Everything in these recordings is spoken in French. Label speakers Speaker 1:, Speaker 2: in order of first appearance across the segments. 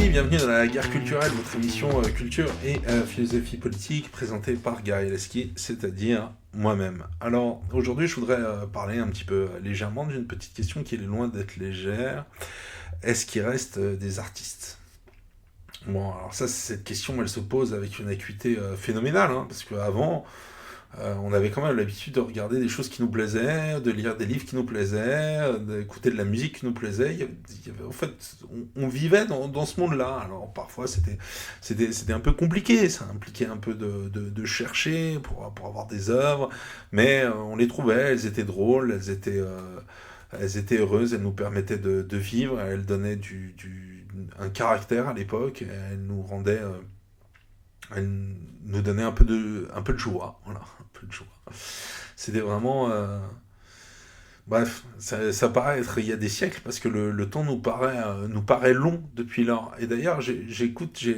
Speaker 1: bienvenue dans la guerre culturelle, votre émission culture et philosophie politique présentée par Gary Lasky, c'est-à-dire moi-même. Alors aujourd'hui je voudrais parler un petit peu légèrement d'une petite question qui est loin d'être légère. Est-ce qu'il reste des artistes ? Bon, alors ça, cette question elle se pose avec une acuité phénoménale, hein, parce qu'avant on avait quand même l'habitude de regarder des choses qui nous plaisaient, de lire des livres qui nous plaisaient, d'écouter de la musique qui nous plaisait. En fait, on vivait dans ce monde-là. Alors parfois, c'était un peu compliqué. Ça impliquait un peu de chercher pour avoir des œuvres. Mais on les trouvait, elles étaient drôles, elles étaient heureuses, elles nous permettaient de vivre, elles donnaient un caractère à l'époque, elles nous rendaient... elle nous donnait un peu de joie, voilà, un peu de joie. C'était vraiment... Bref, ça paraît être il y a des siècles, parce que le temps nous paraît long depuis lors. Et d'ailleurs, j'ai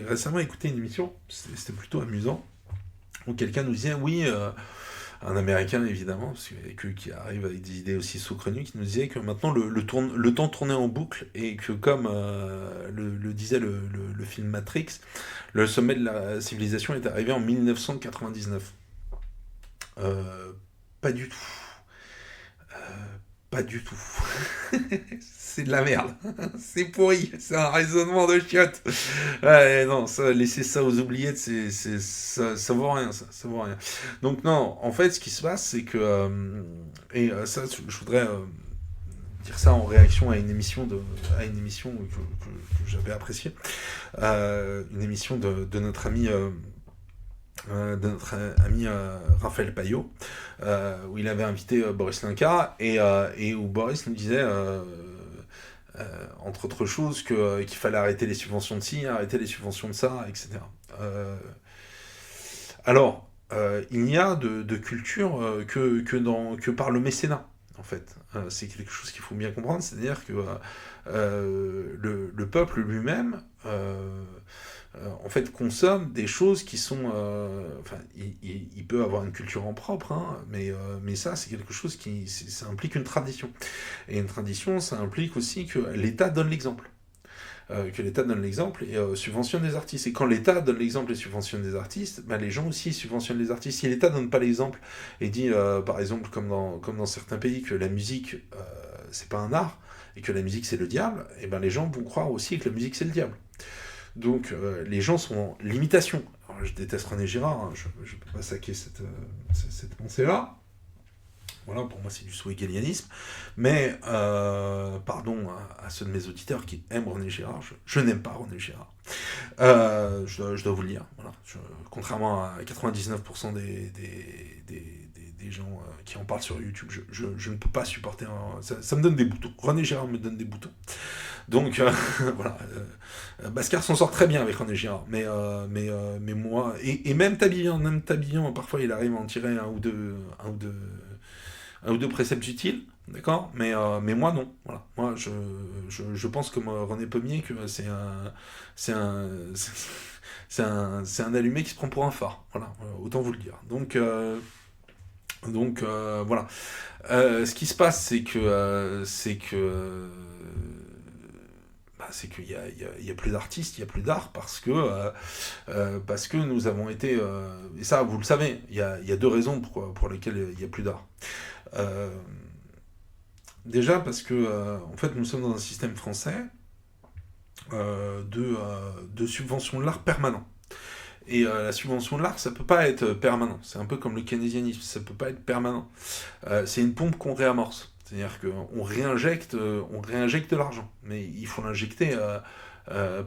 Speaker 1: récemment écouté une émission, c'était plutôt amusant, où quelqu'un nous disait, oui... un Américain évidemment, parce qui arrive avec des idées aussi saugrenues, qui nous disait que maintenant le temps tournait en boucle et que comme le disait le film Matrix, le sommet de la civilisation est arrivé en 1999. Pas du tout. Pas du tout. C'est de la merde. C'est pourri. C'est un raisonnement de chiottes. Ouais, non, laisser ça aux oubliettes, ça vaut rien, ça vaut rien. Donc non, en fait, ce qui se passe, c'est que... ça, je voudrais dire ça en réaction à une émission que j'avais appréciée. Une émission de notre ami... Raphaël Payot, où il avait invité Boris Linka, et où Boris nous disait, entre autres choses, qu'il fallait arrêter les subventions de ci, arrêter les subventions de ça, etc. Alors, il n'y a de culture que par le mécénat, en fait. C'est quelque chose qu'il faut bien comprendre, c'est-à-dire que le peuple lui-même... en fait, consomme des choses qui sont... il peut avoir une culture en propre, hein, mais ça, c'est quelque chose ça implique une tradition. Et une tradition, ça implique aussi que l'État donne l'exemple. Que l'État donne l'exemple et subventionne des artistes. Et quand l'État donne l'exemple et subventionne des artistes, les gens aussi subventionnent les artistes. Si l'État donne pas l'exemple et dit, par exemple, comme dans certains pays, que la musique, c'est pas un art, et que la musique, c'est le diable, et les gens vont croire aussi que la musique, c'est le diable. Donc les gens sont en limitation. Alors, je déteste René Girard, hein, je ne peux pas saquer cette pensée-là. Voilà, pour moi c'est du sous-hegelianisme. Mais pardon à ceux de mes auditeurs qui aiment René Girard, je n'aime pas René Girard. Je dois vous le dire. Voilà. Contrairement à 99% des gens qui en parlent sur YouTube, je ne peux pas supporter... ça me donne des boutons. René Girard me donne des boutons. Donc voilà, Basquiat s'en sort très bien avec René Girard, mais moi, et même Tabillan, parfois il arrive à en tirer un ou deux préceptes utiles, d'accord, mais moi non, voilà, moi je pense comme René Pommier que c'est un allumé qui se prend pour un phare, voilà, autant vous le dire. Donc voilà, ce qui se passe, c'est qu'il y a plus d'artistes, il y a plus d'art, parce que nous avons été... et ça, vous le savez, il y a deux raisons pour lesquelles il n'y a plus d'art. Déjà parce que, en fait, nous sommes dans un système français de subvention de l'art permanent. Et la subvention de l'art, ça peut pas être permanent. C'est un peu comme le keynésianisme, ça peut pas être permanent. C'est une pompe qu'on réamorce. C'est-à-dire qu'on réinjecte de l'argent, mais il faut l'injecter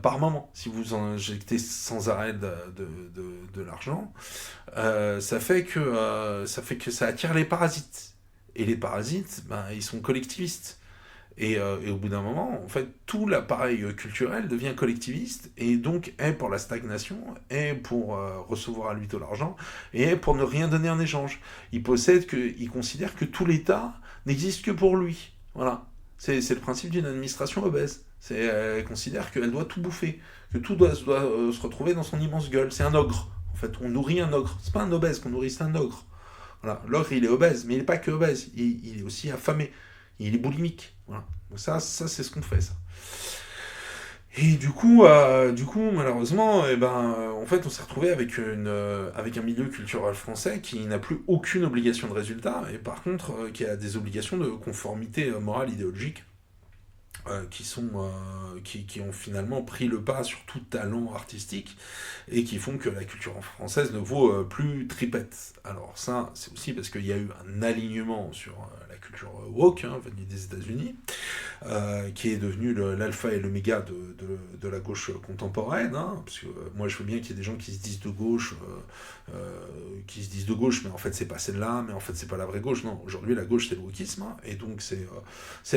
Speaker 1: par moment. Si vous en injectez sans arrêt de l'argent, ça fait que ça attire les parasites. Et les parasites, ils sont collectivistes. Et au bout d'un moment, en fait, tout l'appareil culturel devient collectiviste, et donc est pour la stagnation, est pour recevoir à lui de l'argent, et est pour ne rien donner en échange. Il considère que tout l'État n'existe que pour lui. Voilà. C'est le principe d'une administration obèse. Elle considère qu'elle doit tout bouffer, que tout doit se retrouver dans son immense gueule. C'est un ogre. En fait, on nourrit un ogre. C'est pas un obèse qu'on nourrit, c'est un ogre. Voilà. L'ogre, il est obèse, mais il n'est pas que obèse. Il est aussi affamé. Il est boulimique. Voilà. Donc ça c'est ce qu'on fait, ça. Et du coup, malheureusement, en fait, on s'est retrouvé avec avec un milieu culturel français qui n'a plus aucune obligation de résultat, et par contre, qui a des obligations de conformité morale, idéologique, qui ont finalement pris le pas sur tout talent artistique et qui font que la culture française ne vaut plus tripette. Alors ça, c'est aussi parce qu'il y a eu un alignement sur la culture woke, hein, venue des États-Unis, qui est devenu l'alpha et l'oméga de la gauche contemporaine. Hein, parce que moi, je veux bien qu'il y ait des gens qui se disent de gauche, mais en fait, c'est pas celle-là, mais en fait, c'est pas la vraie gauche. Non, aujourd'hui, la gauche, c'est le wokisme, hein, et donc c'est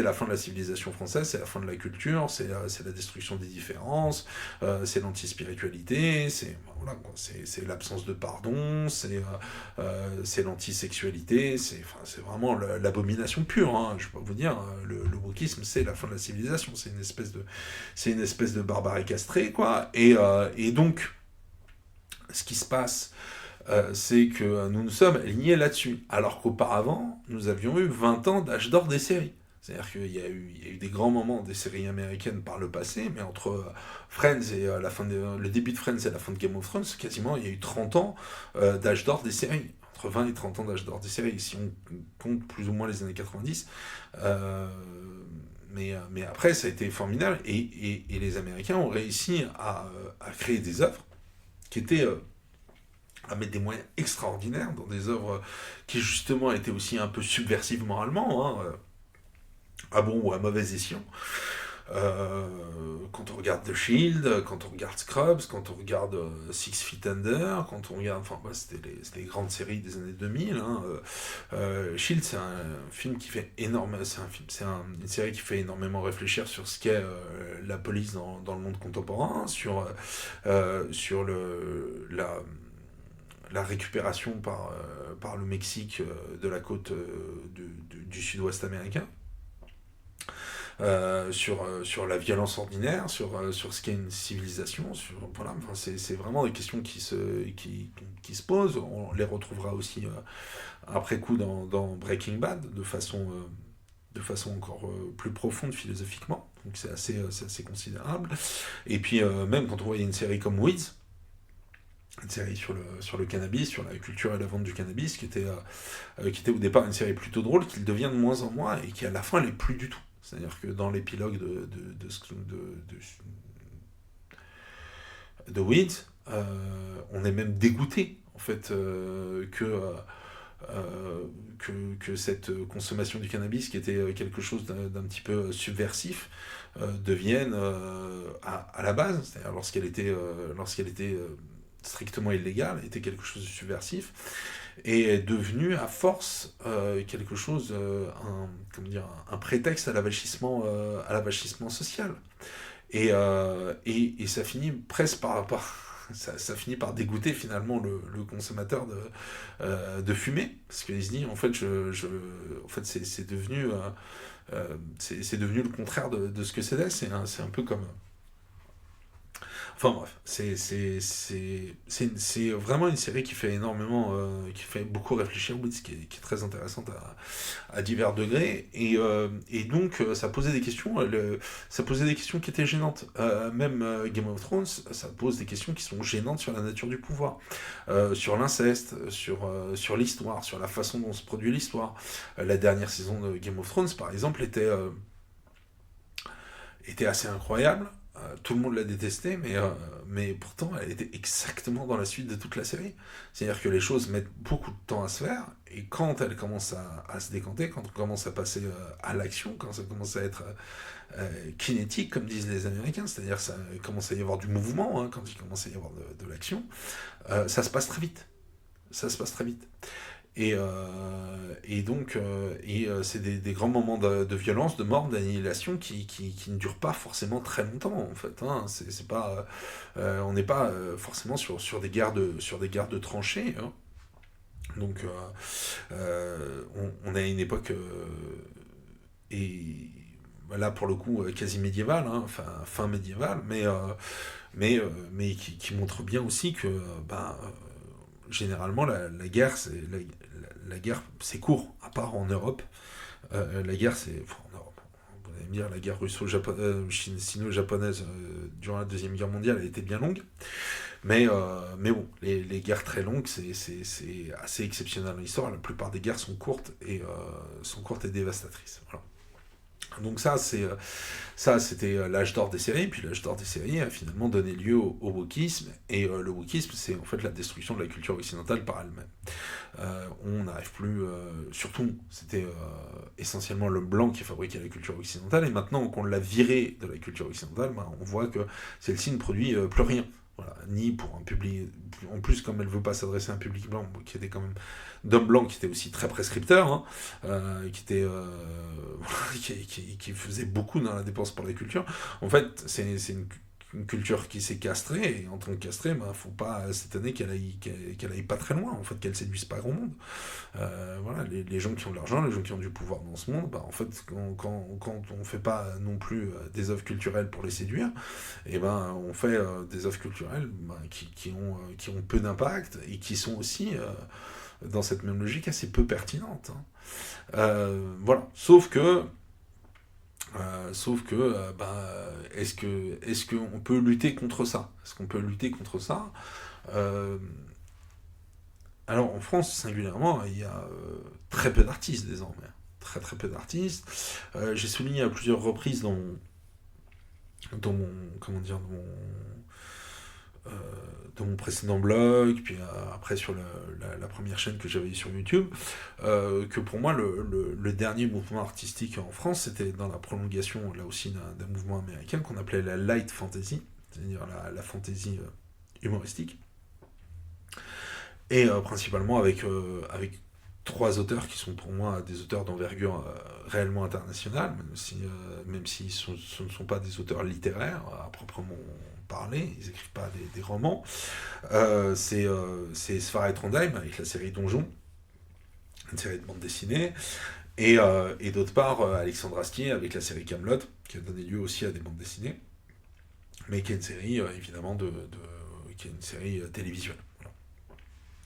Speaker 1: la fin de la civilisation française, c'est la fin de la culture, c'est la destruction des différences, c'est l'antispiritualité, voilà, c'est l'absence de pardon, c'est l'antisexualité, c'est vraiment l'abomination pure. Hein, je peux pas vous dire, le wokisme, c'est la fin de la civilisation, c'est une espèce de barbarie castrée, quoi. Et donc, ce qui se passe, c'est que nous nous sommes alignés là-dessus. Alors qu'auparavant, nous avions eu 20 ans d'âge d'or des séries. C'est-à-dire il y a eu des grands moments des séries américaines par le passé, mais entre Friends et le début de Friends et la fin de Game of Thrones, quasiment, il y a eu 30 ans d'âge d'or des séries. Entre 20 et 30 ans d'âge d'or des séries, si on compte plus ou moins les années 90. Mais après, ça a été formidable, et les Américains ont réussi à créer des œuvres qui étaient à mettre des moyens extraordinaires dans des œuvres qui justement étaient aussi un peu subversives moralement, hein, à bon ou à mauvais escient. Quand on regarde The Shield, quand on regarde Scrubs, quand on regarde Six Feet Under, quand on regarde, enfin, c'était les grandes séries des années 2000. Hein, Shield, c'est un film qui fait énormément, une série qui fait énormément réfléchir sur ce qu'est la police dans le monde contemporain, sur la récupération par le Mexique de la côte du sud-ouest américain. Sur la violence ordinaire, sur ce qu'est une civilisation, voilà, enfin, c'est vraiment des questions qui se posent. On les retrouvera aussi après coup dans Breaking Bad, de façon encore plus profonde philosophiquement, donc c'est assez considérable. Et puis même quand on voit une série comme Weeds, une série sur le cannabis, sur la culture et la vente du cannabis, qui était au départ une série plutôt drôle, qu'il devient de moins en moins, et qui à la fin l'est plus du tout. C'est-à-dire que dans l'épilogue de Weeds, on est même dégoûté en fait que cette consommation du cannabis, qui était quelque chose d'un petit peu subversif, devienne à la base, c'est-à-dire lorsqu'elle était strictement illégale, était quelque chose de subversif, et est devenu à force quelque chose, comment dire, un prétexte à à l'avachissement social. Et ça finit presque ça finit par dégoûter finalement le consommateur de fumer, parce qu'il se dit en fait en fait c'est devenu le contraire de ce que c'était. C'est un peu comme, enfin bref, c'est vraiment une série qui fait énormément, qui fait beaucoup réfléchir, oui, qui est très intéressante à divers degrés, et donc ça posait des questions, ça posait des questions qui étaient gênantes. Même Game of Thrones, ça pose des questions qui sont gênantes sur la nature du pouvoir, sur l'inceste, sur l'histoire, sur la façon dont se produit l'histoire. La dernière saison de Game of Thrones, par exemple, était assez incroyable. Tout le monde l'a détestée, mais pourtant elle était exactement dans la suite de toute la série. C'est-à-dire que les choses mettent beaucoup de temps à se faire, et quand elles commencent à se décanter, quand on commence à passer à l'action, quand ça commence à être kinétique, comme disent les Américains, c'est-à-dire ça commence à y avoir du mouvement, hein, quand il commence à y avoir de l'action, ça se passe très vite. Ça se passe très vite. Et c'est des grands moments de violence, de mort, d'annihilation qui ne durent pas forcément très longtemps en fait. Hein. C'est pas, on n'est pas forcément sur sur des guerres de tranchées. Hein. Donc on a une époque et là pour le coup quasi médiévale, hein, enfin fin médiévale, mais qui montre bien aussi que généralement la guerre la guerre c'est court, à part en Europe. La guerre c'est, enfin, en Europe, allez me dire, la guerre sino-japonaise durant la Deuxième Guerre mondiale a été bien longue. Mais bon, les guerres très longues, c'est assez exceptionnel dans l'histoire. La plupart des guerres sont courtes et dévastatrices. Voilà. Donc c'était l'âge d'or des séries, puis l'âge d'or des séries a finalement donné lieu au wokisme, et le wokisme, c'est en fait la destruction de la culture occidentale par elle-même. On n'arrive plus, surtout, c'était essentiellement l'homme blanc qui fabriquait la culture occidentale, et maintenant qu'on l'a viré de la culture occidentale, on voit que celle-ci ne produit plus rien. Voilà, ni pour un public. En plus, comme elle ne veut pas s'adresser à un public blanc, qui était quand même d'hommes blancs qui étaient aussi très prescripteurs, hein, qui faisait beaucoup dans la dépense pour la culture. En fait, c'est une culture qui s'est castrée, et en tant que castrée, faut pas s'étonner qu'elle aille pas très loin, en fait, qu'elle séduise pas grand monde. Voilà, les gens qui ont de l'argent, les gens qui ont du pouvoir dans ce monde, en fait, quand on fait pas non plus des œuvres culturelles pour les séduire, on fait des œuvres culturelles qui ont peu d'impact, et qui sont aussi dans cette même logique assez peu pertinentes, hein. Voilà, sauf que est-ce qu'on peut lutter contre ça? Est-ce qu'on peut lutter contre ça? Alors en France singulièrement, il y a très peu d'artistes désormais, très très peu d'artistes. J'ai souligné à plusieurs reprises dans mon comment dire euh, dans mon précédent blog, puis après sur la première chaîne que j'avais sur YouTube, que pour moi le dernier mouvement artistique en France, c'était dans la prolongation là aussi d'un mouvement américain qu'on appelait la light fantasy, c'est-à-dire la fantasy humoristique, et principalement avec trois auteurs qui sont pour moi des auteurs d'envergure réellement internationale, même si ce ne sont pas des auteurs littéraires à proprement parler, ils n'écrivent pas des romans. C'est Sfar et Trondheim avec la série Donjon, une série de bandes dessinées, et d'autre part Alexandre Astier avec la série Kaamelott, qui a donné lieu aussi à des bandes dessinées, mais qui est une série évidemment qui est une série télévisuelle.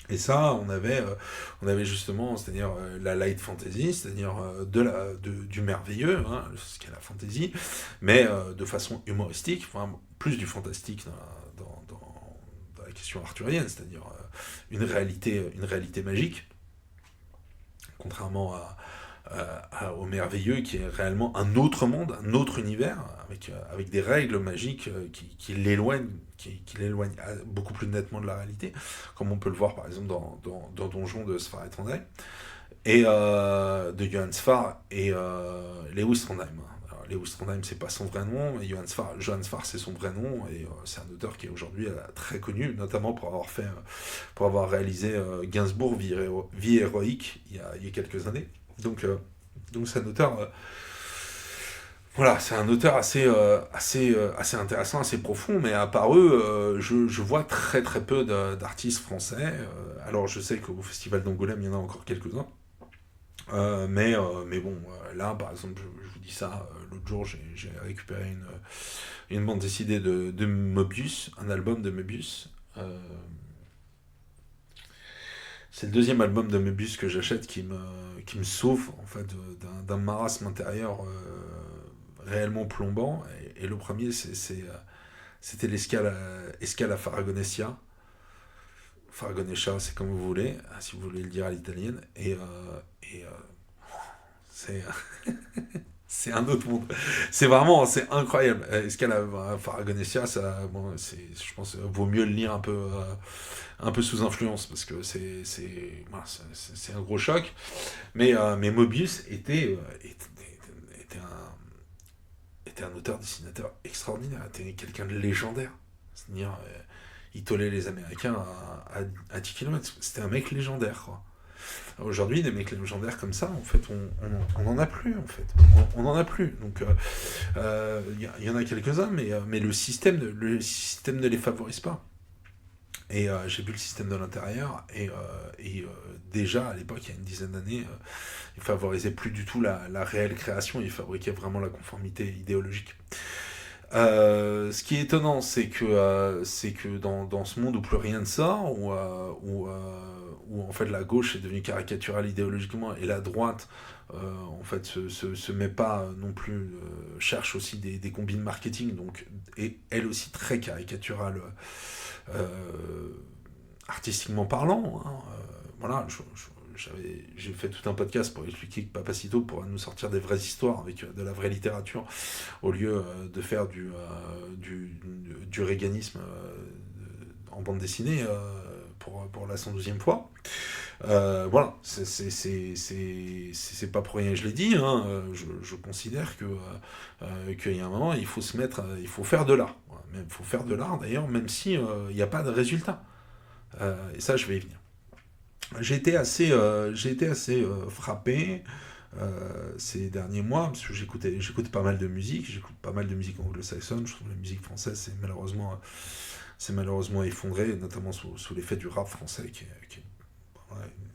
Speaker 1: Et ça, on avait justement, c'est-à-dire la light fantasy, c'est-à-dire du merveilleux, hein, ce qu'est la fantasy, mais de façon humoristique, enfin, plus du fantastique dans la question arthurienne, c'est-à-dire une réalité magique, contrairement au merveilleux qui est réellement un autre monde, un autre univers, avec des règles magiques qui l'éloignent beaucoup plus nettement de la réalité, comme on peut le voir par exemple dans Donjon de Sfar et Trondheim, et de Johann Sfar et Lewis Trondheim. Alors, Lewis Trondheim, c'est pas son vrai nom, mais Johann Sfar c'est son vrai nom, et c'est un auteur qui est aujourd'hui très connu, notamment pour avoir réalisé Gainsbourg, Vie héroïque, il y a quelques années. Donc c'est un auteur, voilà, c'est un auteur assez intéressant, assez profond, mais à part eux, je vois très très peu d'artistes français. Alors je sais qu'au Festival d'Angoulême, il y en a encore quelques-uns. Mais bon, là par exemple, je vous dis ça, l'autre jour j'ai récupéré une bande dessinée de Mobius, un album de Mobius. C'est le deuxième album de Moebius que j'achète qui me sauve en fait d'un marasme intérieur réellement plombant. Et le premier, c'était Escale à Faragonesia. Faragonesia, c'est comme vous voulez, si vous voulez le dire à l'italienne. Et c'est c'est un autre monde. C'est incroyable. Escale à Faragonesia, je pense, vaut mieux le lire un peu sous influence, parce que c'est un gros choc. Mais Mobius était un auteur-dessinateur extraordinaire, était quelqu'un de légendaire. C'est-à-dire, il tollait les Américains à 10 km. C'était un mec légendaire, quoi. Aujourd'hui, des mecs légendaires comme ça, en fait, on n'en a plus, en fait. On n'en a plus. Donc, y en a quelques-uns, mais le système ne les favorise pas. Et j'ai vu le système de l'intérieur, et déjà à l'époque, il y a une dizaine d'années, il favorisait plus du tout la réelle création, il fabriquait vraiment la conformité idéologique. Ce qui est étonnant, c'est que dans ce monde où plus rien ne sort, où où en fait la gauche est devenue caricaturale idéologiquement et la droite en fait se met pas non plus, cherche aussi des combines marketing, donc et elle aussi très caricaturale artistiquement parlant, hein. Voilà, j'ai fait tout un podcast pour expliquer que Papacito pourrait nous sortir des vraies histoires avec de la vraie littérature au lieu de faire du réganisme en bande dessinée pour la 112e fois. Voilà, c'est pas pour rien que je l'ai dit, hein. Je considère qu'il y a un moment, il faut il faut faire de l'art. Voilà. Il faut faire de l'art d'ailleurs, même si il n'y a pas de résultat. Et ça, je vais y venir. J'ai été assez frappé ces derniers mois, parce que j'écoute pas mal de musique, j'écoute pas mal de musique anglo-saxonne. Je trouve que la musique française, c'est malheureusement effondré, notamment sous l'effet du rap français, qui est voilà, une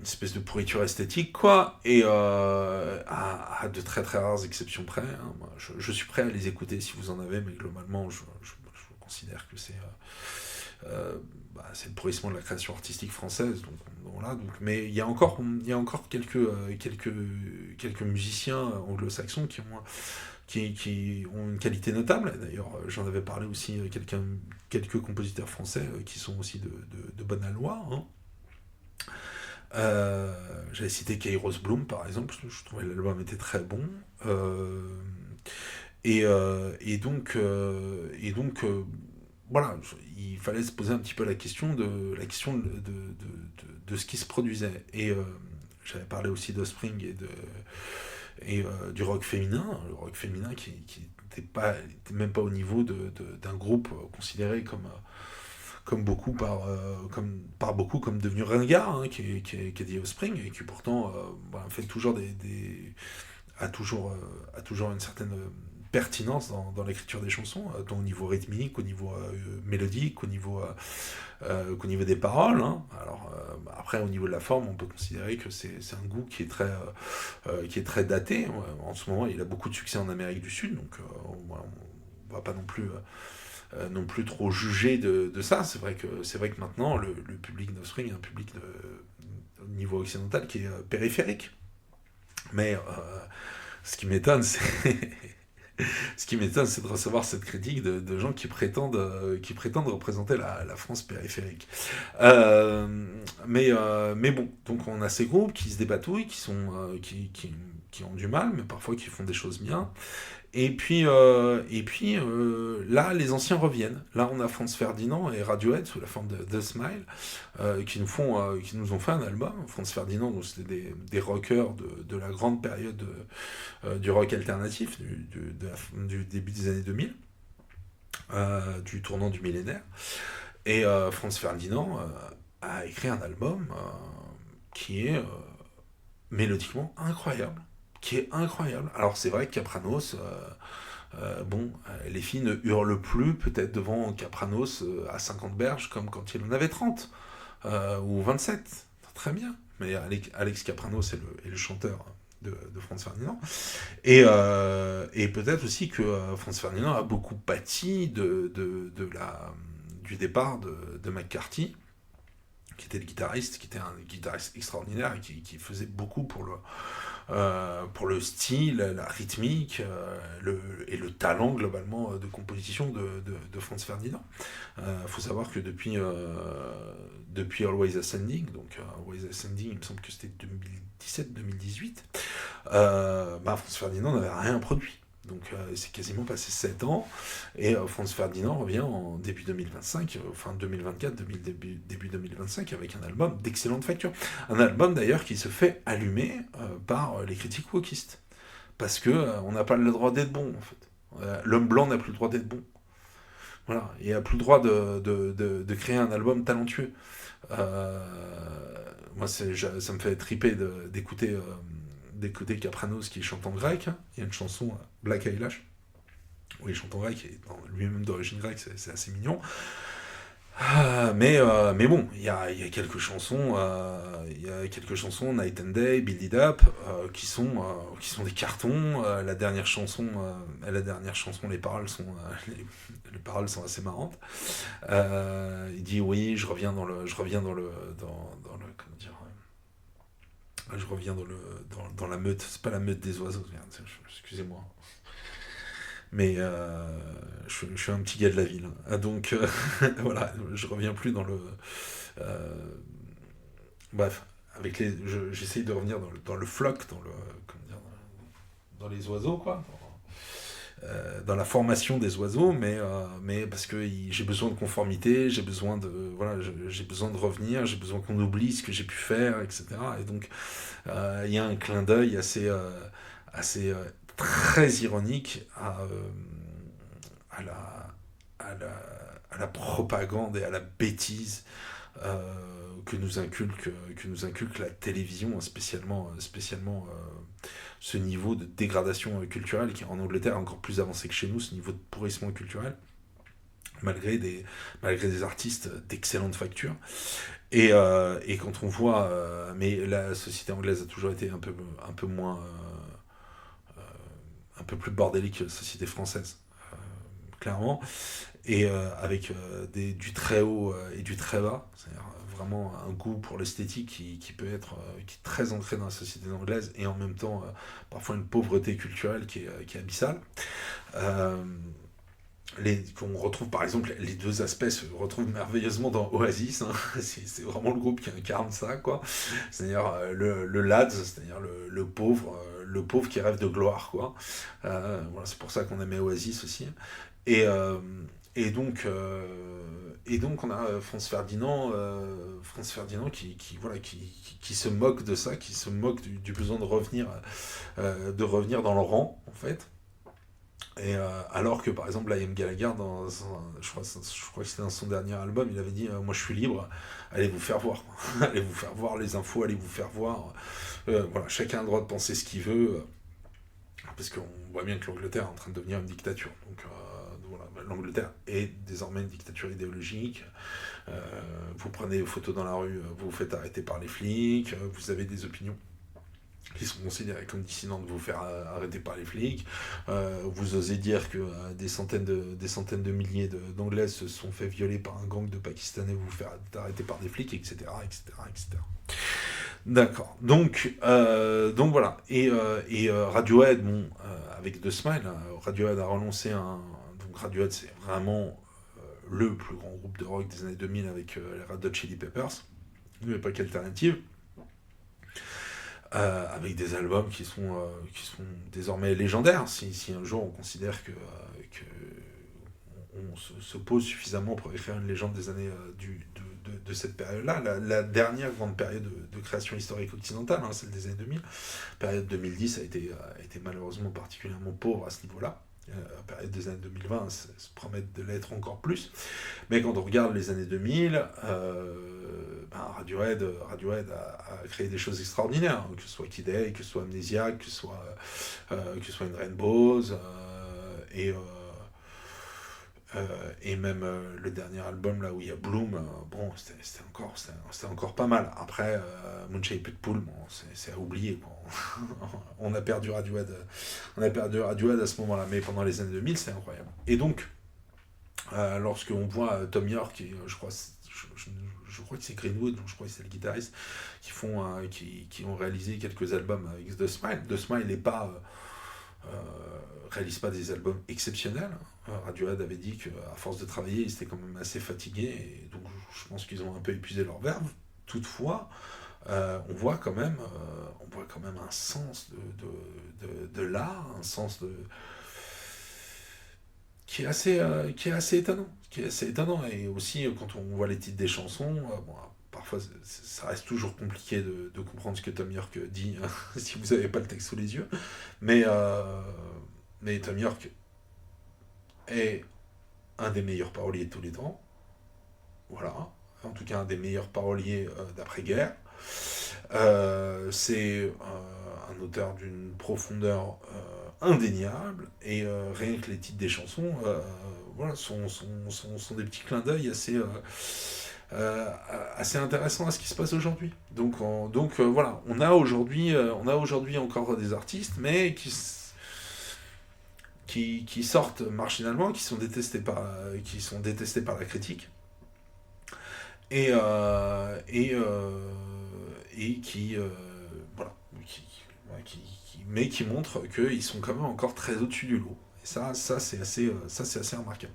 Speaker 1: espèce de pourriture esthétique, quoi, et à de très très rares exceptions près, hein. Moi, je suis prêt à les écouter si vous en avez, mais globalement, je considère que c'est le pourrissement de la création artistique française, donc voilà. Donc, mais il y a encore quelques musiciens anglo-saxons qui ont une qualité notable. D'ailleurs, j'en avais parlé aussi, quelques compositeurs français qui sont aussi de bonne aloi, hein. J'avais cité Kairos Bloom, par exemple, je trouvais l'album était très bon. Euh, et donc, voilà, il fallait se poser un petit peu la question de ce qui se produisait. Et j'avais parlé aussi d'Offspring du rock féminin, le rock féminin qui était même pas au niveau d'un groupe considéré par beaucoup comme devenu ringard, hein, qui est dit Offspring, et qui pourtant fait toujours a toujours une certaine pertinence dans l'écriture des chansons, tant au niveau rythmique, au niveau mélodique, qu'au niveau des paroles, hein. Alors après, au niveau de la forme, on peut considérer que c'est un goût qui est très daté. En ce moment, il a beaucoup de succès en Amérique du Sud, donc on va pas non plus trop juger de ça. C'est vrai que maintenant, le public d'Offspring est un public au niveau occidental qui est périphérique. Mais ce qui m'étonne, c'est de recevoir cette critique de gens qui prétendent représenter la France périphérique. Mais bon, donc on a ces groupes qui se dépatouillent, qui ont du mal, mais parfois qui font des choses bien. Et puis, là, les anciens reviennent. Là, on a Franz Ferdinand et Radiohead sous la forme de The Smile, qui nous ont fait un album. Franz Ferdinand, donc c'était des rockers de la grande période du rock alternatif, du début des années 2000, du tournant du millénaire. Et Franz Ferdinand a écrit un album qui est mélodiquement incroyable. Qui est incroyable. Alors c'est vrai que Kapranos, les filles ne hurlent plus peut-être devant Kapranos à 50 berges comme quand il en avait 30 ou 27. Très bien. Mais Alex Kapranos est le chanteur de Franz Ferdinand. Et peut-être aussi que Franz Ferdinand a beaucoup pâti du départ de McCarthy, qui était le guitariste, qui était un guitariste extraordinaire et qui faisait beaucoup pour le style, la rythmique et le talent globalement de composition de Franz Ferdinand. Faut savoir que depuis Always Ascending, donc Always Ascending, il me semble que c'était 2017-2018, Franz Ferdinand n'avait rien produit. Donc c'est quasiment passé 7 ans, et Franz Ferdinand revient en début 2025, fin 2024, début 2025, avec un album d'excellente facture. Un album d'ailleurs qui se fait allumer par les critiques wokistes. Parce que on n'a pas le droit d'être bon, en fait. L'homme blanc n'a plus le droit d'être bon. Voilà, il n'a plus le droit de créer un album talentueux. Moi, ça me fait triper d'écouter Kapranos qui chante en grec. Il y a une chanson, Black Eyelash, où il chante en grec, et lui-même d'origine grecque, c'est assez mignon. Mais bon, il y a quelques chansons, Night and Day, Build It Up, qui sont des cartons. La dernière chanson, les paroles sont assez marrantes. Il dit oui, comment dire, je reviens dans la meute. C'est pas la meute des oiseaux, merde, excusez-moi. Mais je suis un petit gars de la ville, hein. Donc voilà, je reviens plus dans le. euh, Bref, j'essaye de revenir dans le flock, comment dire, dans les oiseaux, quoi. Dans la formation des oiseaux, mais parce que j'ai besoin de conformité, j'ai besoin de revenir, j'ai besoin qu'on oublie ce que j'ai pu faire, etc. Et donc, il y a un clin d'œil assez très ironique à à la, à la propagande et à la bêtise que nous inculque la télévision, spécialement ce niveau de dégradation culturelle qui en Angleterre est encore plus avancé que chez nous, ce niveau de pourrissement culturel, malgré malgré des artistes d'excellente facture. Et quand on voit, mais la société anglaise a toujours été un peu moins, un peu plus bordélique que la société française, clairement, et avec du très haut et du très bas, c'est-à-dire vraiment un goût pour l'esthétique qui peut être qui est très ancré dans la société anglaise et en même temps parfois une pauvreté culturelle qui est abyssale. Euh, Qu'on retrouve par exemple, les deux aspects se retrouvent merveilleusement dans Oasis, hein. C'est vraiment le groupe qui incarne ça, quoi. C'est-à-dire le lads, c'est-à-dire le pauvre qui rêve de gloire, quoi. Voilà, c'est pour ça qu'on aimait Oasis aussi. Et, euh, et donc on a Franz Ferdinand voilà, qui se moque de ça, qui se moque du besoin de revenir dans le rang, en fait. Et alors que par exemple, Liam Gallagher, je crois que c'était dans son dernier album, il avait dit moi je suis libre, allez vous faire voir. Allez vous faire voir les infos, allez vous faire voir. Voilà, chacun a le droit de penser ce qu'il veut, parce qu'on voit bien que l'Angleterre est en train de devenir une dictature. Donc voilà, l'Angleterre est désormais une dictature idéologique. Vous prenez vos photos dans la rue, vous vous faites arrêter par les flics, vous avez des opinions qui sont considérés comme dissidents de vous faire arrêter par les flics. Vous osez dire que des centaines de milliers d'Anglaises se sont fait violer par un gang de Pakistanais, vous faire arrêter par des flics, etc. etc., etc. D'accord. Donc voilà. Radiohead, bon, avec The Smile, Radiohead a relancé un. Donc Radiohead, c'est vraiment le plus grand groupe de rock des années 2000 avec les Red Hot Chili Peppers, une époque alternative. Avec des albums qui sont désormais légendaires, si un jour on considère que on se pose suffisamment pour écrire une légende des années de cette période-là, la dernière grande période de création historique occidentale, hein, celle des années 2000. La période 2010 a été malheureusement particulièrement pauvre à ce niveau-là. La période des années 2020 se promet de l'être encore plus. Mais quand on regarde les années 2000, Radiohead a créé des choses extraordinaires, hein, que ce soit Kid A, que ce soit Amnesiac, que ce soit In Rainbows, et même le dernier album là où il y a Bloom, bon, c'était encore pas mal. Après, Moonshaped Pool, bon, c'est à oublier, quoi. On a perdu Radiohead, à ce moment-là, mais pendant les années 2000, c'est incroyable. Et donc, lorsqu'on voit Tom York, et, je crois que c'est Greenwood, je crois que c'est le guitariste, qui ont réalisé quelques albums avec The Smile. The Smile n'est pas réalise pas des albums exceptionnels. Radiohead avait dit qu'à force de travailler, ils étaient quand même assez fatigués, et donc je pense qu'ils ont un peu épuisé leur verve. Toutefois, on voit quand même un sens de l'art, un sens qui est assez étonnant, et aussi quand on voit les titres des chansons, bon, parfois ça reste toujours compliqué de comprendre ce que Tom York dit si vous n'avez pas le texte sous les yeux, mais Tom York est un des meilleurs paroliers de tous les temps, voilà, en tout cas un des meilleurs paroliers d'après-guerre. C'est un auteur d'une profondeur indéniable, et rien que les titres des chansons voilà, sont des petits clins d'œil euh, assez intéressants à ce qui se passe aujourd'hui. Donc voilà, on a aujourd'hui encore des artistes, mais qui sortent marginalement, qui sont détestés par la critique, et, qui, voilà, mais qui montrent qu'ils sont quand même encore très au-dessus du lot. Et ça c'est assez remarquable.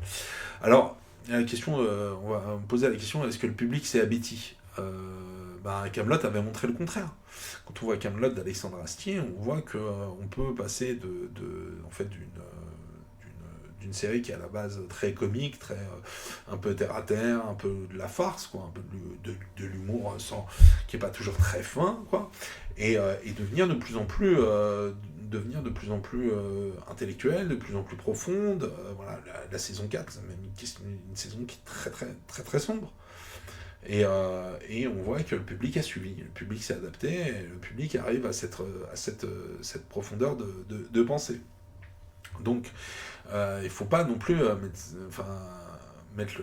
Speaker 1: Alors, la question, on va me poser la question, est-ce que le public s'est abêti Kaamelott avait montré le contraire. Quand on voit Kaamelott d'Alexandre Astier, on voit qu'on peut passer en fait, d'une série qui est à la base très comique, très un peu terre à terre, un peu de la farce, quoi, un peu de l'humour qui est pas toujours très fin, quoi, et devenir de plus en plus intellectuelle, de plus en plus profonde. Voilà, la saison 4, c'est même une saison qui est très très très très sombre. Et on voit que le public a suivi, le public s'est adapté, et le public arrive à cette profondeur de pensée. Donc, il ne faut pas non plus mettre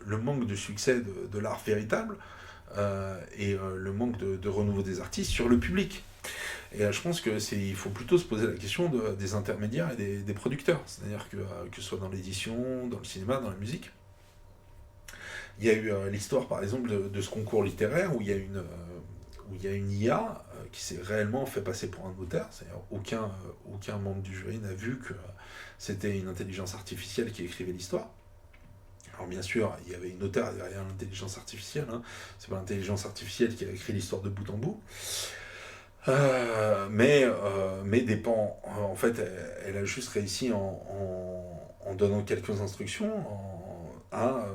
Speaker 1: le manque de succès de l'art véritable et le manque de renouveau des artistes sur le public. Et je pense il faut plutôt se poser la question des intermédiaires et des producteurs. C'est-à-dire que ce soit dans l'édition, dans le cinéma, dans la musique. Il y a eu l'histoire, par exemple, de ce concours littéraire où il y a une IA qui s'est réellement fait passer pour un auteur. C'est-à-dire aucun membre du jury n'a vu que c'était une intelligence artificielle qui écrivait l'histoire. Alors bien sûr, il y avait une auteure derrière l'intelligence artificielle. Hein. C'est pas l'intelligence artificielle qui a écrit l'histoire de bout en bout. Mais dépend. En fait, elle a juste réussi en donnant quelques instructions à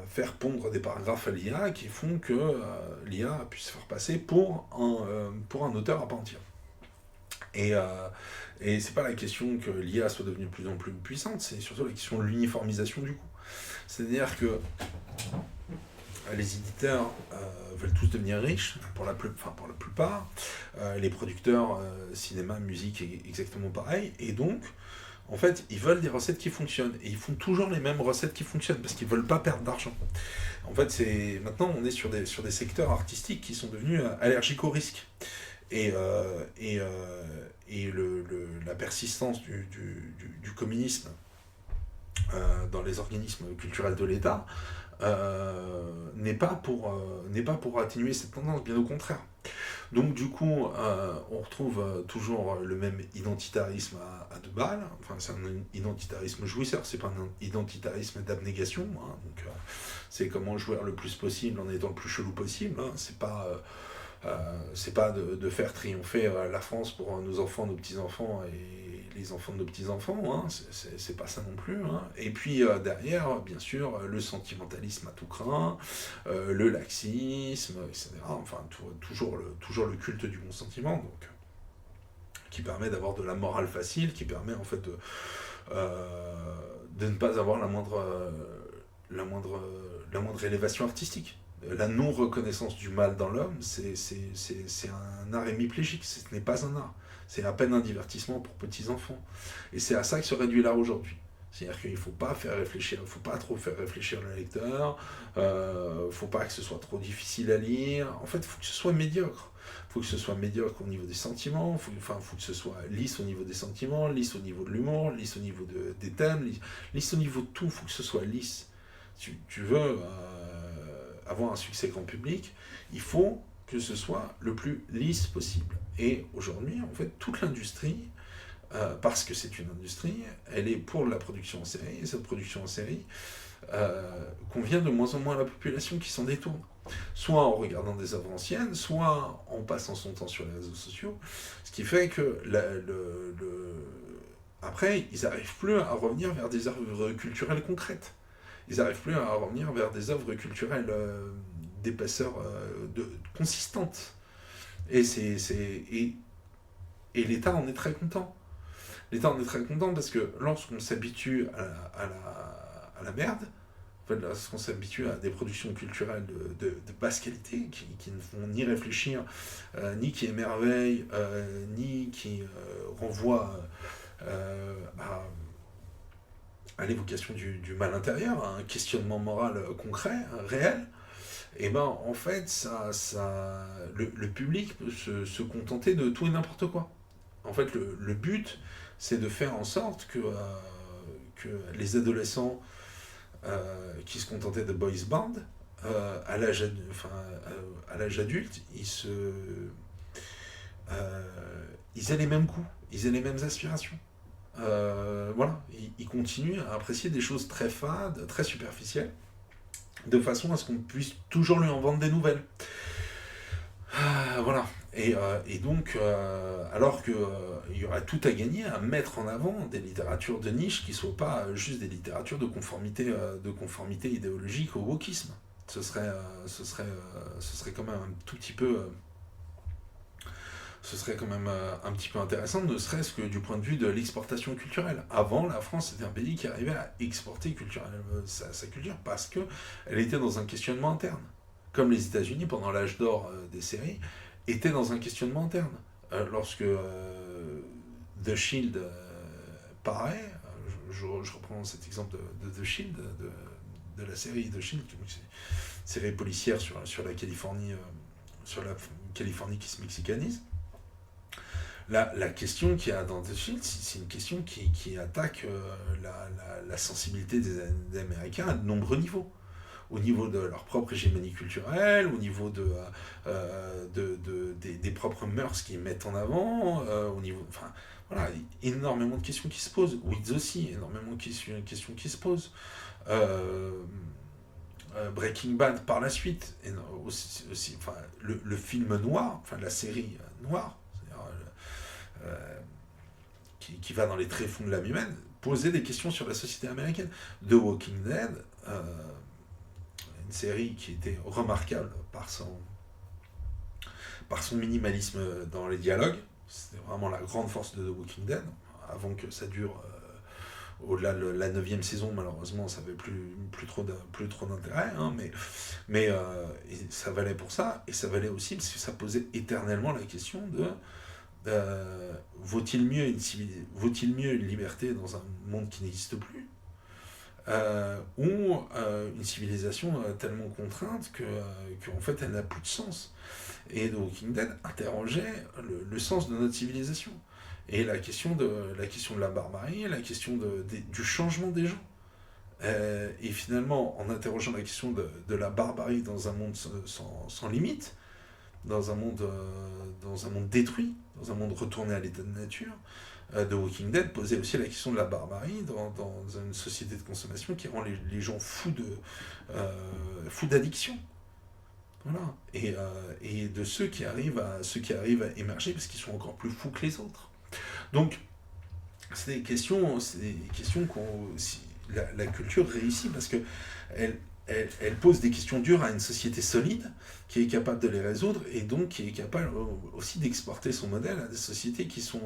Speaker 1: faire pondre des paragraphes à l'IA qui font que l'IA puisse se faire passer pour un auteur à part entière. Et c'est pas la question que l'IA soit devenue de plus en plus puissante, c'est surtout la question de l'uniformisation du coup. C'est-à-dire que les éditeurs veulent tous devenir riches, pour la plupart. Les producteurs, cinéma, musique, exactement pareil. Et donc, en fait, ils veulent des recettes qui fonctionnent. Et ils font toujours les mêmes recettes qui fonctionnent, parce qu'ils veulent pas perdre d'argent. En fait, maintenant, on est sur des secteurs artistiques qui sont devenus allergiques au risque. Et la persistance du communisme dans les organismes culturels de l'État n'est pas pour atténuer cette tendance, bien au contraire. Donc du coup, on retrouve toujours le même identitarisme à deux balles. Enfin, c'est un identitarisme jouisseur, c'est pas un identitarisme d'abnégation. Hein. Donc c'est comment jouir le plus possible en étant le plus chelou possible. Hein. C'est pas de faire triompher la France pour nos enfants, nos petits-enfants et les enfants de nos petits-enfants, hein. C'est pas ça non plus. Hein. Et puis derrière, bien sûr, le sentimentalisme à tout craint, le laxisme, etc. Enfin, toujours le culte du bon sentiment, donc, qui permet d'avoir de la morale facile, qui permet en fait de ne pas avoir la moindre élévation artistique. La non-reconnaissance du mal dans l'homme, c'est un art hémiplégique, ce n'est pas un art. C'est à peine un divertissement pour petits-enfants. Et c'est à ça que se réduit l'art aujourd'hui. C'est-à-dire qu'il ne faut pas faut pas trop faire réfléchir le lecteur, faut pas que ce soit trop difficile à lire. En fait, il faut que ce soit médiocre. Il faut que ce soit médiocre au niveau des sentiments, faut que ce soit lisse au niveau des sentiments, lisse au niveau de l'humour, lisse au niveau des thèmes, lisse au niveau de tout, il faut que ce soit lisse. Tu veux avoir un succès grand public, il faut que ce soit le plus lisse possible. Et aujourd'hui, en fait, toute l'industrie, parce que c'est une industrie, elle est pour la production en série, et cette production en série convient de moins en moins à la population qui s'en détourne. Soit en regardant des œuvres anciennes, soit en passant son temps sur les réseaux sociaux, ce qui fait que après, ils n'arrivent plus à revenir vers des œuvres culturelles concrètes. Ils n'arrivent plus à revenir vers des œuvres culturelles d'épaisseur consistante. Et l'État en est très content. L'État en est très content parce que lorsqu'on s'habitue à la merde, En fait, lorsqu'on s'habitue à des productions culturelles de basse qualité, qui ne font ni réfléchir, ni qui émerveillent, ni qui renvoient à l'évocation du mal intérieur, à un questionnement moral concret, réel, et ben en fait, le public peut se contenter de tout et n'importe quoi. En fait, le but, c'est de faire en sorte que les adolescents qui se contentaient de boys band, à l'âge adulte, ils aient les mêmes goûts, ils aient les mêmes aspirations. Voilà, ils continuent à apprécier des choses très fades, très superficielles, de façon à ce qu'on puisse toujours lui en vendre des nouvelles. Voilà. Et donc, alors qu'il y aurait tout à gagner à mettre en avant des littératures de niche qui ne soient pas juste des littératures de conformité idéologique au wokisme. Ce serait quand même un tout petit peu... ce serait quand même un petit peu intéressant, ne serait-ce que du point de vue de l'exportation culturelle. Avant, la France était un pays qui arrivait à exporter sa culture parce qu'elle était dans un questionnement interne. Comme les États-Unis, pendant l'âge d'or des séries, étaient dans un questionnement interne. Lorsque The Shield paraît, je reprends cet exemple de The Shield, de la série The Shield, une série policière sur la Californie qui se mexicanise. La question qu'il y a dans The Shield, c'est une question qui attaque la sensibilité des Américains à de nombreux niveaux. Au niveau de leur propre hégémonie culturelle, au niveau des propres mœurs qu'ils mettent en avant, au niveau... Enfin, voilà, énormément de questions qui se posent. Weeds aussi, énormément de questions qui se posent. Breaking Bad par la suite, et aussi, enfin, le film noir, enfin la série noire, qui va dans les tréfonds de l'âme humaine, posait des questions sur la société américaine. The Walking Dead, une série qui était remarquable par son minimalisme dans les dialogues. C'était vraiment la grande force de The Walking Dead, avant que ça dure au-delà de la 9e saison, malheureusement, ça n'avait plus trop d'intérêt, hein, mais ça valait pour ça, et ça valait aussi parce que ça posait éternellement la question de vaut-il mieux une liberté dans un monde qui n'existe plus, ou une civilisation tellement contrainte qu'en fait elle n'a plus de sens. Et The Walking Dead interrogeait le sens de notre civilisation. Et la question de la barbarie, la question du changement des gens. Et finalement, en interrogeant la question de la barbarie dans un monde sans limite, dans un monde détruit, dans un monde retourné à l'état de nature, The Walking Dead posait aussi la question de la barbarie dans une société de consommation qui rend les gens fous d'addiction. Voilà. Et de ceux qui arrivent à émerger parce qu'ils sont encore plus fous que les autres. Donc, c'est des questions la culture réussit parce que elle pose des questions dures à une société solide qui est capable de les résoudre et donc qui est capable aussi d'exporter son modèle à des sociétés qui sont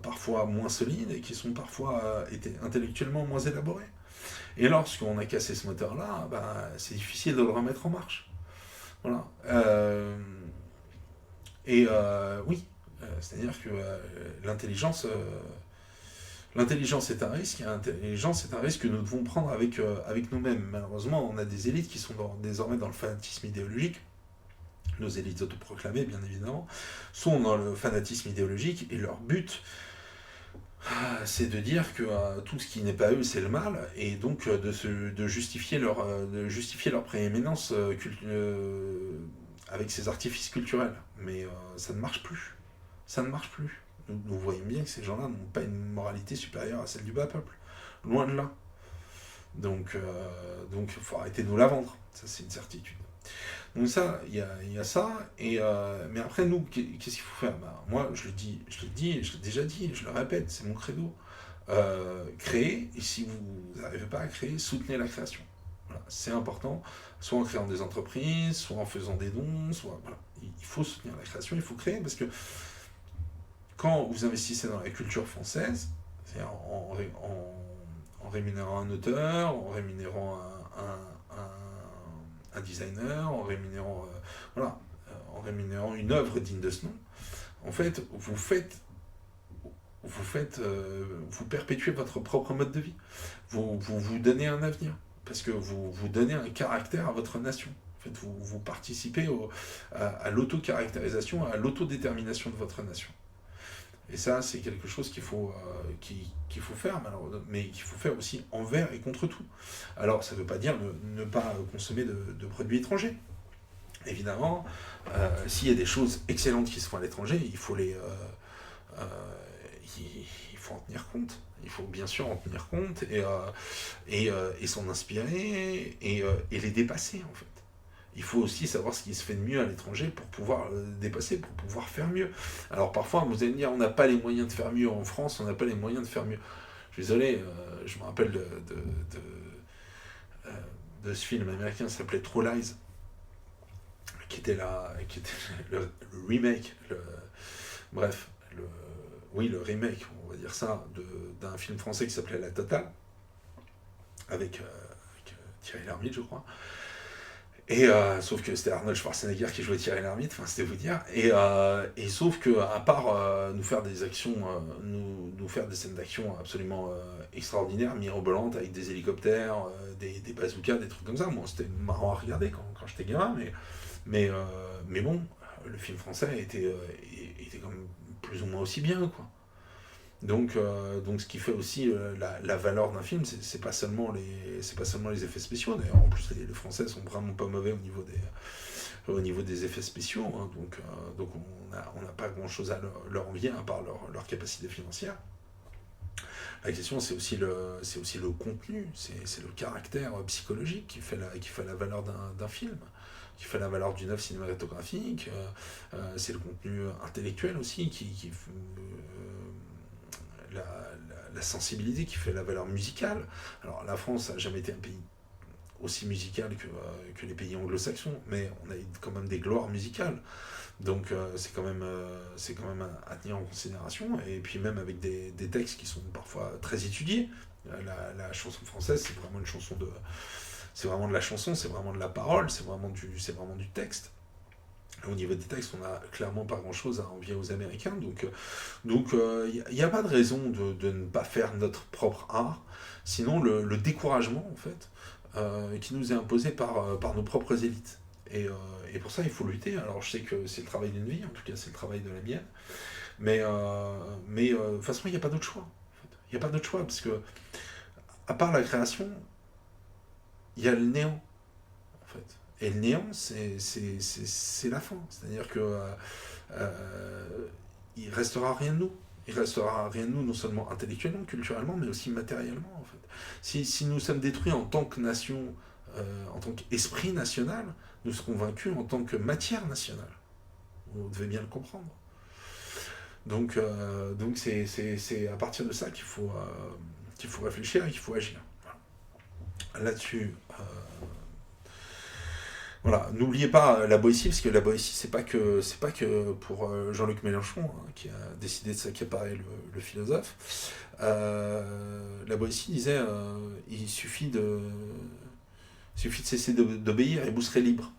Speaker 1: parfois moins solides et qui sont parfois intellectuellement moins élaborées. Et lorsqu'on a cassé ce moteur-là, c'est difficile de le remettre en marche. Voilà. Oui, c'est-à-dire que l'intelligence est un risque, et l'intelligence est un risque que nous devons prendre avec nous-mêmes. Malheureusement, on a des élites qui sont désormais dans le fanatisme idéologique. Nos élites autoproclamées, bien évidemment, sont dans le fanatisme idéologique, et leur but, c'est de dire que tout ce qui n'est pas eux, c'est le mal, et donc de justifier leur prééminence avec ces artifices culturels. Mais ça ne marche plus. Ça ne marche plus. Nous voyons bien que ces gens-là n'ont pas une moralité supérieure à celle du bas peuple. Loin de là. Donc il faut arrêter de nous la vendre. Ça, c'est une certitude. Donc ça, il y a ça. Mais après, nous, qu'est-ce qu'il faut faire ? Moi, je l'ai dit, je l'ai déjà dit, je le répète, c'est mon credo. Créer, et si vous n'arrivez pas à créer, soutenez la création. Voilà, c'est important, soit en créant des entreprises, soit en faisant des dons, voilà. Il faut soutenir la création, il faut créer, parce que quand vous investissez dans la culture française, c'est en en rémunérant un auteur, en rémunérant un designer, en rémunérant, voilà, en rémunérant une œuvre digne de ce nom. En fait, vous perpétuez votre propre mode de vie. Vous donnez un avenir, parce que vous donnez un caractère à votre nation. En fait, vous participez à l'auto-caractérisation, à l'autodétermination de votre nation. Et ça, c'est quelque chose qu'il faut faire, mais qu'il faut faire aussi envers et contre tout. Alors, ça ne veut pas dire ne pas consommer de produits étrangers. Évidemment, s'il y a des choses excellentes qui se font à l'étranger, il faut en tenir compte. Il faut bien sûr en tenir compte et s'en inspirer et les dépasser, en fait. Il faut aussi savoir ce qui se fait de mieux à l'étranger pour pouvoir dépasser, pour pouvoir faire mieux. Alors parfois, vous allez me dire, on n'a pas les moyens de faire mieux en France, on n'a pas les moyens de faire mieux. Je suis désolé, je me rappelle de ce film américain qui s'appelait True Lies, qui était le remake, le remake, on va dire ça, d'un film français qui s'appelait La Totale, avec Thierry Lhermitte, je crois. Et sauf que c'était Arnold Schwarzenegger qui jouait Thierry Lhermitte, enfin c'était vous dire. Et sauf que à part nous faire des actions, nous faire des scènes d'action absolument extraordinaires, mirobolantes, avec des hélicoptères, des bazookas, des trucs comme ça. Bon, c'était marrant à regarder quand j'étais gamin, mais bon, le film français était quand même plus ou moins aussi bien, quoi. Donc ce qui fait aussi la valeur d'un film, c'est pas seulement les effets spéciaux. D'ailleurs, en plus, les Français sont vraiment pas mauvais au niveau des effets spéciaux. Hein, donc on n'a pas grand-chose à leur envier, à part leur capacité financière. La question, c'est aussi le contenu, c'est le caractère psychologique qui fait la valeur d'un film, qui fait la valeur d'une œuvre cinématographique. C'est le contenu intellectuel aussi la sensibilité qui fait la valeur musicale. Alors la France n'a jamais été un pays aussi musical que les pays anglo-saxons, mais on a quand même des gloires musicales. Donc c'est quand même à tenir en considération, et puis même avec des textes qui sont parfois très étudiés. La chanson française, c'est vraiment c'est vraiment de la chanson, c'est vraiment de la parole, c'est vraiment du texte. Au niveau des textes, on n'a clairement pas grand-chose à envier aux Américains, donc il n'y a pas de raison de ne pas faire notre propre art, sinon le découragement, en fait, qui nous est imposé par nos propres élites. Et pour ça, il faut lutter. Alors, je sais que c'est le travail d'une vie, en tout cas, c'est le travail de la mienne, mais de toute façon, il n'y a pas d'autre choix. En fait. Il n'y a pas d'autre choix, parce que, à part la création, il y a le néant, en fait. Et le néant, c'est la fin. C'est-à-dire que il restera rien de nous. Il restera rien de nous, non seulement intellectuellement, culturellement, mais aussi matériellement, en fait. Si nous sommes détruits en tant que nation, en tant qu'esprit national, nous serons vaincus en tant que matière nationale. Vous devez bien le comprendre. Donc c'est à partir de ça qu'il faut réfléchir et qu'il faut agir. Voilà. Là-dessus, voilà, n'oubliez pas la Boétie, parce que la Boétie, c'est pas que pour Jean-Luc Mélenchon, hein, qui a décidé de s'accaparer le philosophe. La Boétie disait il suffit de cesser d'obéir et vous serez libre.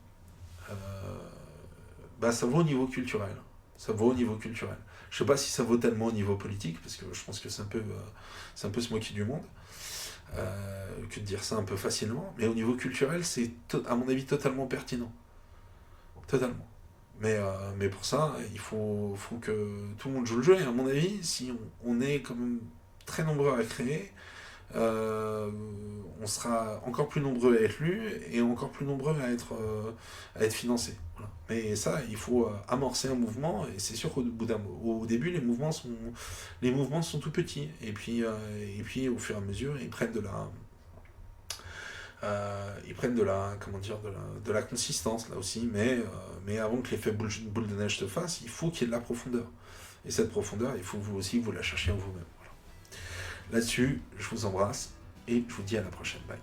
Speaker 1: Ça vaut au niveau culturel. Ça vaut au niveau culturel. Je sais pas si ça vaut tellement au niveau politique, parce que je pense que c'est un peu se moquer du monde. Que de dire ça un peu facilement, mais au niveau culturel, c'est à mon avis totalement pertinent. Totalement. Mais pour ça, il faut que tout le monde joue le jeu, et à mon avis, si on est quand même très nombreux à créer, on sera encore plus nombreux à être lus et encore plus nombreux à être financés. Voilà. Mais ça, il faut amorcer un mouvement, et c'est sûr au début, les mouvements sont tout petits, et puis au fur et à mesure, ils prennent de la consistance là aussi, mais avant que l'effet boule de neige se fasse, il faut qu'il y ait de la profondeur. Et cette profondeur, il faut vous aussi vous la chercher en vous-même. Voilà. Là-dessus, je vous embrasse et je vous dis à la prochaine. Bye.